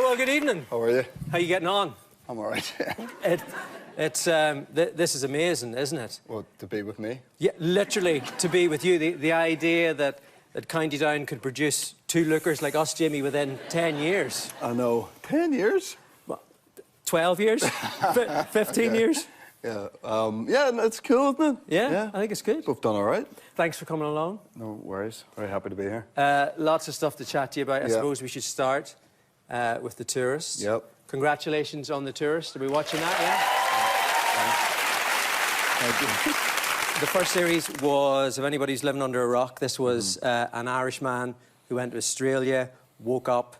well, good evening. How are you? How you getting on? I'm all right. This is amazing, isn't it? What, to be with me? Yeah, literally, to be with you. The idea that County Down could produce two lookers like us, Jimmy, within 10 years. I know. 10 years? What, 12 years? 15 years? Yeah. Yeah, it's cool, isn't it? Yeah, I think it's good. We've done all right. Thanks for coming along. No worries. Very happy to be here. Lots of stuff to chat to you about. I suppose we should start with the tourists. Yep. Congratulations on the tourist. Are we watching that, yeah? Thank you. The first series was, if anybody's living under a rock, this was an Irishman who went to Australia, woke up,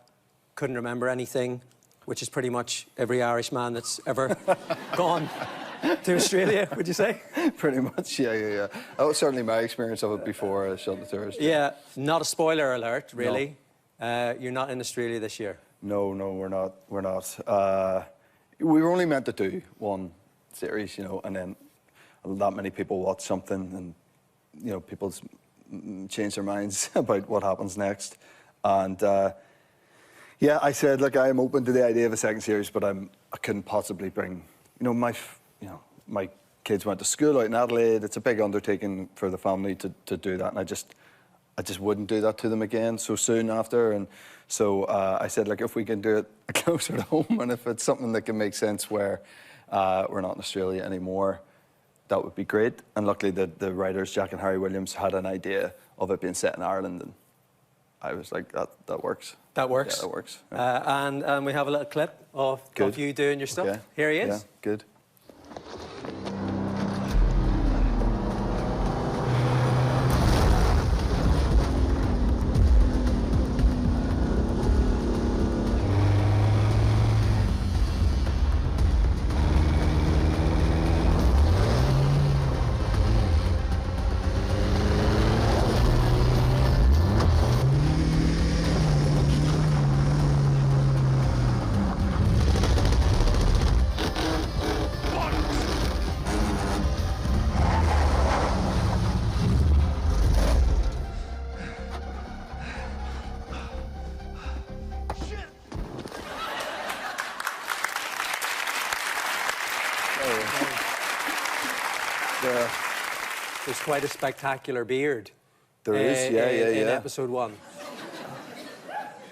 couldn't remember anything, which is pretty much every Irishman that's ever gone to Australia, would you say? Pretty much, yeah. That was certainly my experience of it before I shot the tourist. Yeah, not a spoiler alert, really. No. You're not in Australia this year. No, we're not. We were only meant to do one series, you know, and then that many people watch something and, you know, people change their minds about what happens next. And, yeah, I said, look, I am open to the idea of a second series, but I couldn't possibly bring, my kids went to school out in Adelaide. It's a big undertaking for the family to do that, and I just wouldn't do that to them again so soon after. And so I said, like, if we can do it closer to home, and if it's something that can make sense where we're not in Australia anymore, that would be great. And luckily, the writers, Jack and Harry Williams, had an idea of it being set in Ireland, and I was like, that works. That works? Yeah, that works. Yeah. And we have a little clip of you doing your stuff. Okay. Here he is. Yeah, good. There's quite a spectacular beard. There is, yeah. In episode 1.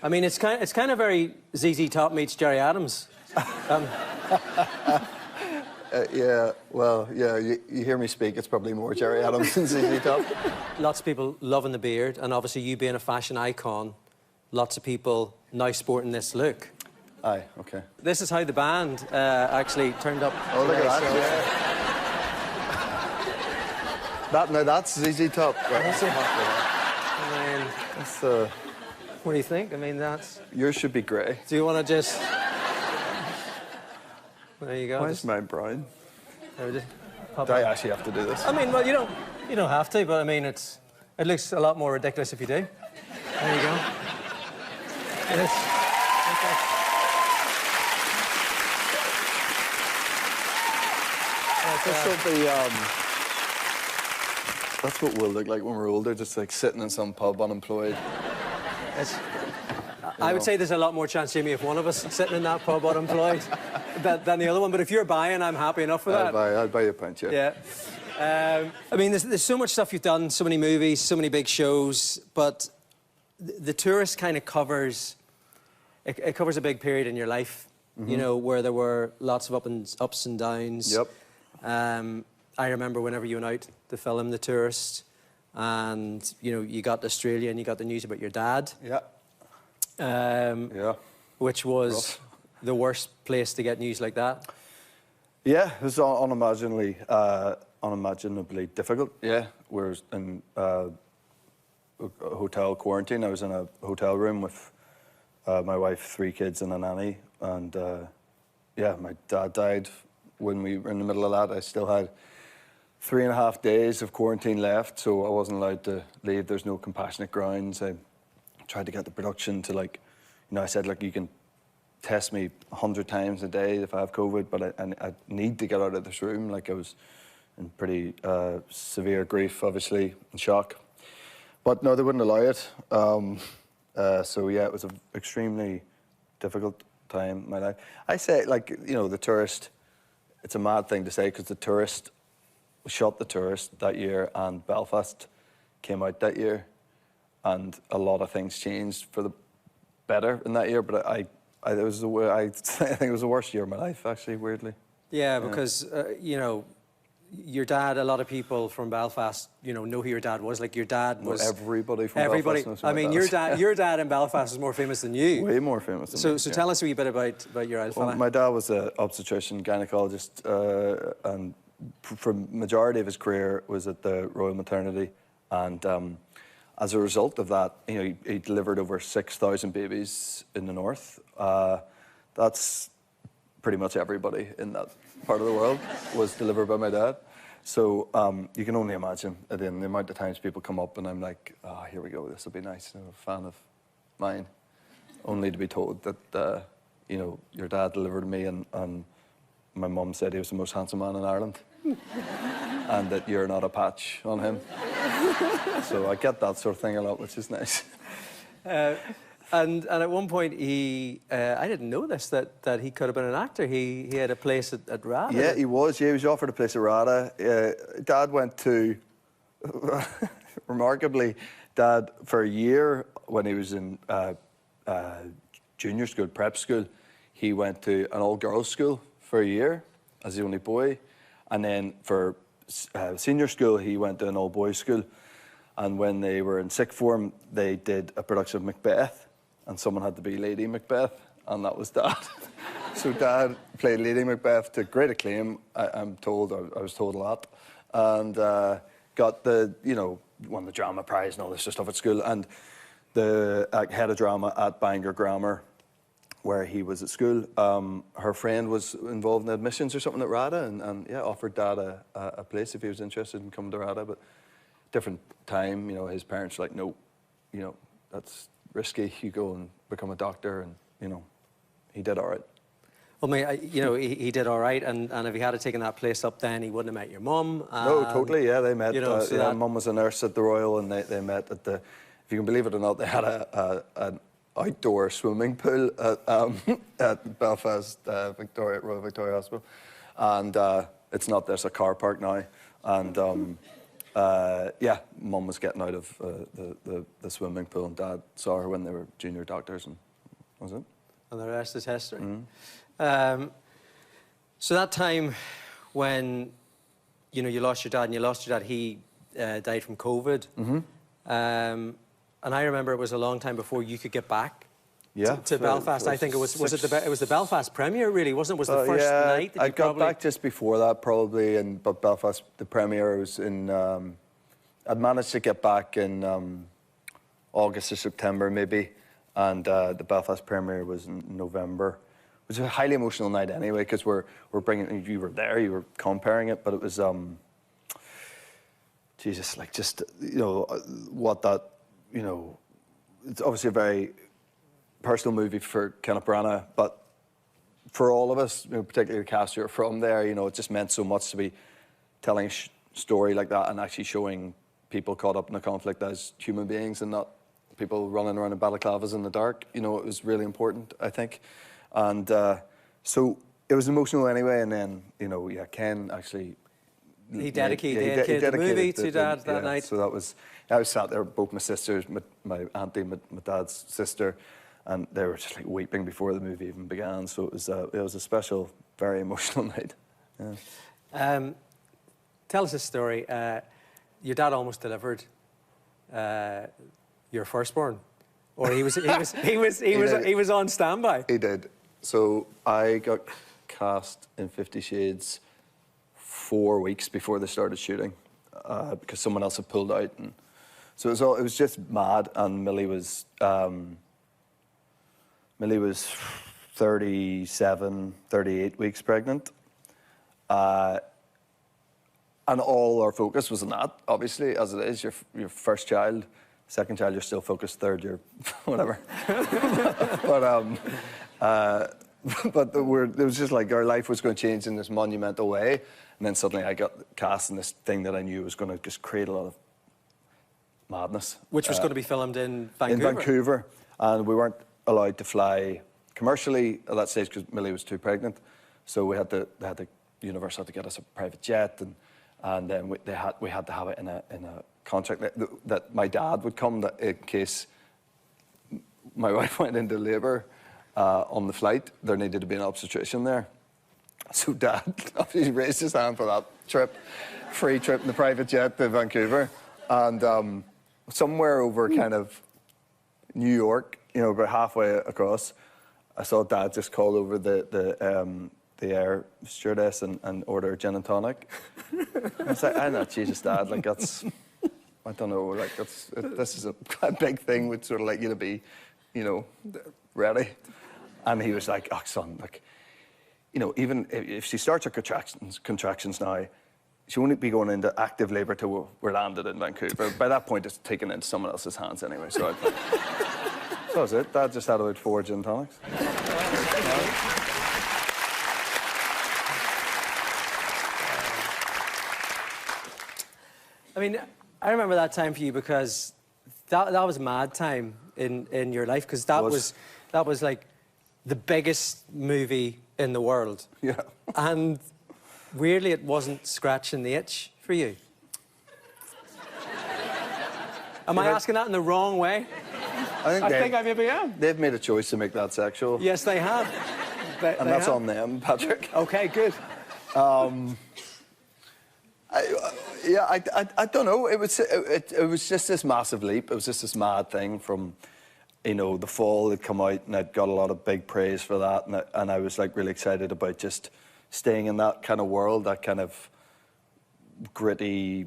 I mean, it's kind of very ZZ Top meets Jerry Adams. Yeah, well, yeah, you hear me speak, it's probably more Jerry Adams than ZZ Top. Lots of people loving the beard, and obviously you being a fashion icon, lots of people now sporting this look. Aye, okay. This is how the band actually turned up. Oh, look at that, yeah. Now that's ZZ Top. That's it. I mean, that's, what do you think? I mean, that's... Yours should be grey. Do you want to just... There you go. Why is mine brown? Do I actually have to do this? I mean, well, you don't have to, but I mean, it looks a lot more ridiculous if you do. There you go. Yes. Okay. This will be, that's what we'll look like when we're older, just like sitting in some pub unemployed. I would say there's a lot more chance, Jimmy, if one of us sitting in that pub unemployed than the other one. But if you're buying, I'm happy enough with that. I'll buy you a pint, yeah. Yeah. I mean, there's so much stuff you've done, so many movies, so many big shows, but the tourist kind of covers... It covers a big period in your life, you know, where there were lots of ups and downs. Yep. I remember whenever you went out to film The Tourist, and, you know, you got to Australia and you got the news about your dad. Yeah. Which was the worst place to get news like that. Yeah, it was unimaginably difficult. Yeah, we were in a hotel quarantine. I was in a hotel room with my wife, 3 kids and a nanny, and yeah, my dad died when we were in the middle of that. I still had 3.5 days of quarantine left, so I wasn't allowed to leave. There's no compassionate grounds. I tried to get the production to, like, you know, I said, look, you can test me 100 times a day if I have COVID, but I need to get out of this room. Like, I was in pretty severe grief, obviously, and shock. But no, they wouldn't allow it. So yeah, it was an extremely difficult time in my life. I say, like, you know, The Tourist, it's a mad thing to say because The Tourist, we shot The Tourist that year and Belfast came out that year, and a lot of things changed for the better in that year, but I think it was the worst year of my life, actually, weirdly. Yeah, because, you know, your dad, a lot of people from Belfast, you know who your dad was. Like, your dad was... Everybody from Belfast knows who I my mean, dad your dad in Belfast is more famous than you. Way more famous than me. So tell us a wee bit about your old fella. Well, my dad was an obstetrician, gynecologist, and for majority of his career was at the Royal Maternity, and as a result of that, you know, he delivered over 6,000 babies in the north. That's pretty much everybody in that part of the world was delivered by my dad. So you can only imagine, again, the amount of times people come up and I'm like, oh, here we go, this will be nice. I'm a fan of mine. Only to be told that, you know, your dad delivered me and my mum said he was the most handsome man in Ireland. And that you're not a patch on him. So I get that sort of thing a lot, which is nice. And at one point, I didn't know this, that he could have been an actor. He had a place at RADA. Yeah, he was. Yeah, he was offered a place at RADA. Dad went to, remarkably, Dad, for a year when he was in junior school, prep school, he went to an all-girls school for a year as the only boy. And then for senior school, he went to an all-boys school. And when they were in sixth form, they did a production of Macbeth. And someone had to be Lady Macbeth, and that was Dad. So Dad played Lady Macbeth to great acclaim, I'm told, I was told a lot. And got the, you know, won the drama prize and all this stuff at school. And the head of drama at Bangor Grammar, where he was at school, her friend was involved in admissions or something at RADA, and yeah, offered Dad a place if he was interested in coming to RADA. But different time, you know, his parents were like, no, you know, that's risky. You go and become a doctor, and you know, he did all right. Well, mate, you know, he did all right, and if he had taken that place up, then he wouldn't have met your mum. No, totally. Yeah, they met. You know, yeah, Mum was a nurse at the Royal, and they met at the. If you can believe it or not, they had an outdoor swimming pool at Belfast Royal Victoria Hospital, and it's not. There's a car park now, and. Yeah, Mum was getting out of the swimming pool, and Dad saw her when they were junior doctors, and that was it. And the rest is history. Mm-hmm. So that time when, you know, you lost your dad, he died from COVID. Mm-hmm. And I remember it was a long time before you could get back. Yeah, to Belfast. I think it was the Belfast premiere, really, wasn't it? Was the first night that I got back just before that, probably, but Belfast, the premiere was in, I'd managed to get back in August or September, maybe, and the Belfast premiere was in November. It was a highly emotional night anyway, because we're bringing, you were there, you were comparing it, but it was, Jesus, like, just, you know, what that, you know, it's obviously a very personal movie for Kenneth Branagh, but for all of us, you know, particularly the cast who are from there, you know, it just meant so much to be telling a story like that and actually showing people caught up in a conflict as human beings and not people running around in balaclavas in the dark. You know, it was really important, I think. And so it was emotional anyway, and then, you know, yeah, Ken actually... He dedicated the movie to Dad that night. So that was... I was sat there, both my sisters, my auntie, my dad's sister, and they were just like weeping before the movie even began. So it was a special, very emotional night. Yeah. Tell us a story. Your dad almost delivered your firstborn, or he was on standby. He did. So I got cast in 50 Shades 4 weeks before they started shooting because someone else had pulled out, and so it was just mad. And Millie was 37, 38 weeks pregnant. And all our focus was on that, obviously, as it is. Your first child, second child, you're still focused, third, you're whatever. But it was just like our life was going to change in this monumental way. And then suddenly I got cast in this thing that I knew was going to just create a lot of madness. Which was going to be filmed in Vancouver. In Vancouver. And we weren't allowed to fly commercially at that stage, because Millie was too pregnant, so the universe had to get us a private jet, and then we had to have it in a contract that my dad would come in case my wife went into labour on the flight. There needed to be an obstetrician there. So Dad obviously raised his hand for that trip, free trip in the private jet to Vancouver. And somewhere over kind of New York, you know, about halfway across, I saw Dad just call over the air stewardess and order a gin and tonic. I was like, I know, Jesus, Dad, like that's, I don't know, like this is a big thing, would sort of like you to be, you know, ready. And he was like, oh, son, like, you know, even if she starts her contractions now, she won't be going into active labour till we're landed in Vancouver. By that point, it's taken into someone else's hands anyway. So that was it. Dad just had about 4 gin tonics. I mean, I remember that time for you because that was a mad time in your life, because that was like the biggest movie in the world. Yeah. And weirdly, it wasn't scratching the itch for you. Am I asking that in the wrong way? I think I maybe am. They've made a choice to make that sexual. Yes, they have. And that's on them, Patrick. Okay, good. I don't know. It was just this massive leap. It was just this mad thing from, you know, The Fall had come out and I'd got a lot of big praise for that, and I was like really excited about just staying in that kind of world, that kind of gritty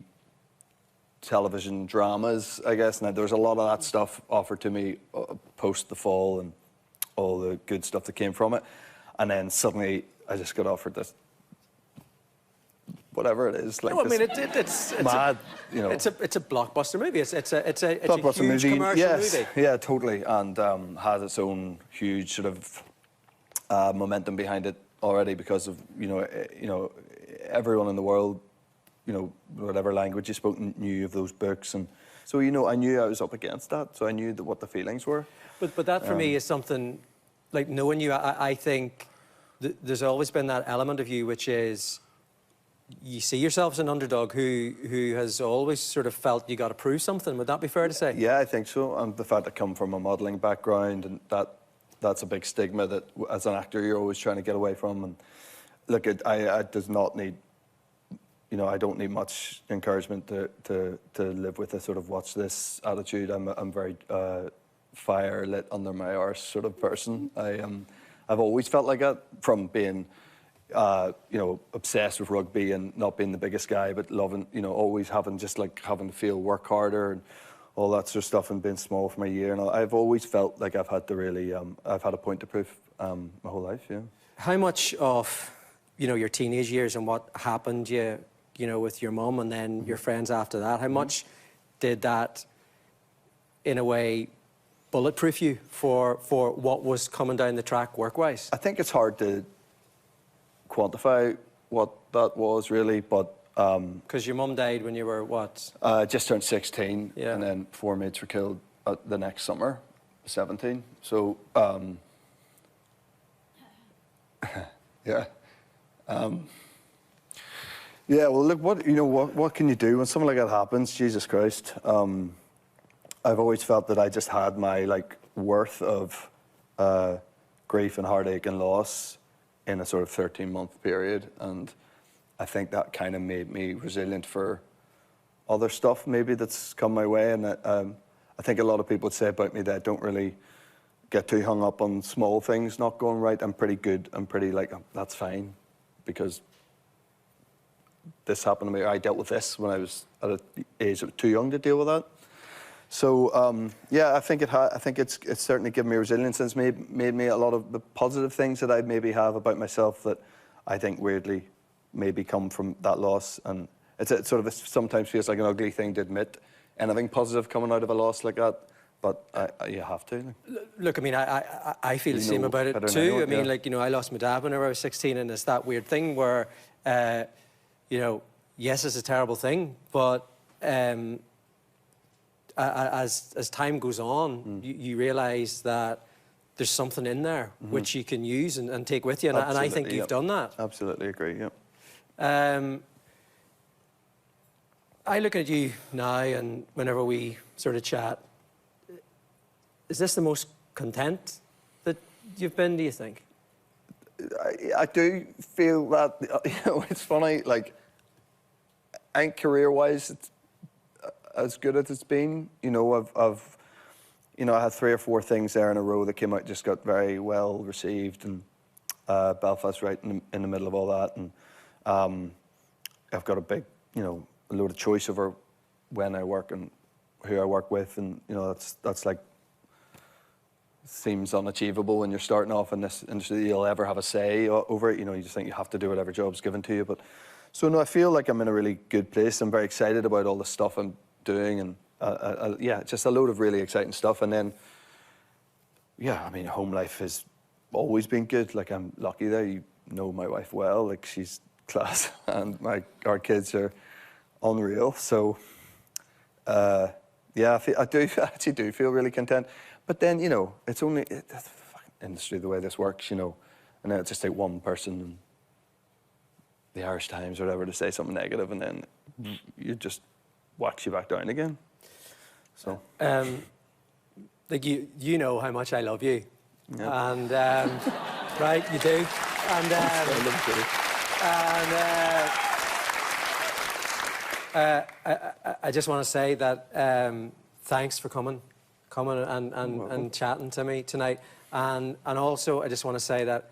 television dramas, I guess. And there was a lot of that stuff offered to me post The Fall and all the good stuff that came from it. And then suddenly I just got offered this, whatever it is, like, no, I mean, it's mad, you know. It's a blockbuster movie. It's a Blockbuster huge movie. commercial Yes, movie. yeah, totally, and has its own huge sort of momentum behind it already because of you know everyone in the world, you know, whatever language you spoke, knew of those books, and so you know I knew I was up against that, so I knew what the feelings were. But that for me is something like knowing you. I think there's always been that element of you which is, you see yourself as an underdog who has always sort of felt you got to prove something. Would that be fair to say? Yeah, I think so. And the fact I come from a modelling background, and that's a big stigma that as an actor you're always trying to get away from. And look, I does not need, you know, I don't need much encouragement to live with a sort of watch this attitude. I'm very fire lit under my arse sort of person. I've always felt like that from being. You know, obsessed with rugby and not being the biggest guy, but loving, you know, always having to feel work harder and all that sort of stuff, and being small for my year. And I've always felt like I've had to really, I've had a point to prove my whole life. Yeah. How much of, you know, your teenage years and what happened, you know, with your mum and then your friends after that, how much did that, in a way, bulletproof you for what was coming down the track work-wise? I think it's hard to quantify what that was really, but because your mum died when you were what? Just turned 16, yeah. And then 4 mates were killed the next summer, 17. So yeah, yeah. Well, look, what can you do when something like that happens? Jesus Christ. I've always felt that I just had my like worth of grief and heartache and loss in a sort of 13-month period, and I think that kind of made me resilient for other stuff maybe that's come my way. And I think a lot of people would say about me that I don't really get too hung up on small things not going right. I'm pretty good. I'm pretty like, that's fine, because this happened to me. I dealt with this when I was at an age of too young to deal with that. So yeah, I think it's certainly given me resilience, and it's made me a lot of the positive things that I maybe have about myself that I think weirdly maybe come from that loss. And it sort of sometimes feels like an ugly thing to admit anything positive coming out of a loss like that, but you have to. Look, I mean, I feel the same about it too. I mean, like, you know, I lost my dad when I was 16, and it's that weird thing where, you know, yes, it's a terrible thing, but as time goes on, you realise that there's something in there which you can use and take with you, and I think you've done that. Absolutely agree, yep. I look at you now, and whenever we sort of chat, is this the most content that you've been, do you think? I do feel that, you know, it's funny, like, I think career-wise, it's as good as it's been. You know, you know, I had 3 or 4 things there in a row that came out, just got very well received, and Belfast right in the middle of all that, and I've got a big, you know, a load of choice over when I work and who I work with, and you know, that's like, seems unachievable when you're starting off in this industry. You'll ever have a say over it. You know, you just think you have to do whatever job's given to you. But so no, I feel like I'm in a really good place. I'm very excited about all the stuff I'm doing, and yeah, just a load of really exciting stuff. And then, yeah, I mean, home life has always been good. Like, I'm lucky there. You know my wife well. Like, she's class, and our kids are unreal. So, yeah, I actually do feel really content. But then, you know, it's only the fucking industry, the way this works, you know, and then it's just like one person, and the Irish Times or whatever, to say something negative, and then you just whacks you back down again. So, like, you know how much I love you, yeah. and right, you do, and I just want to say that thanks for coming and chatting to me tonight, and also I just want to say that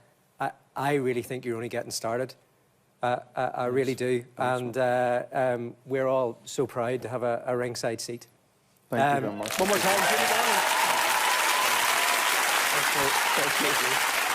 I really think you're only getting started. I really do, and we're all so proud to have a ringside seat. Thank you very much. One more time, Jimmy Dornan. Thank you.